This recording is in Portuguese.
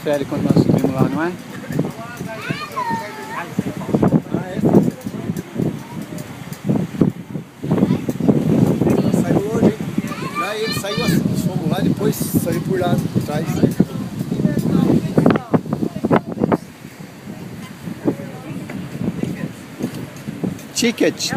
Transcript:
confere quando nós subimos lá, não é? Saiu hoje, hein? Lá ele saiu assim, nós fomos lá, depois saiu por lá, por trás. Ticket.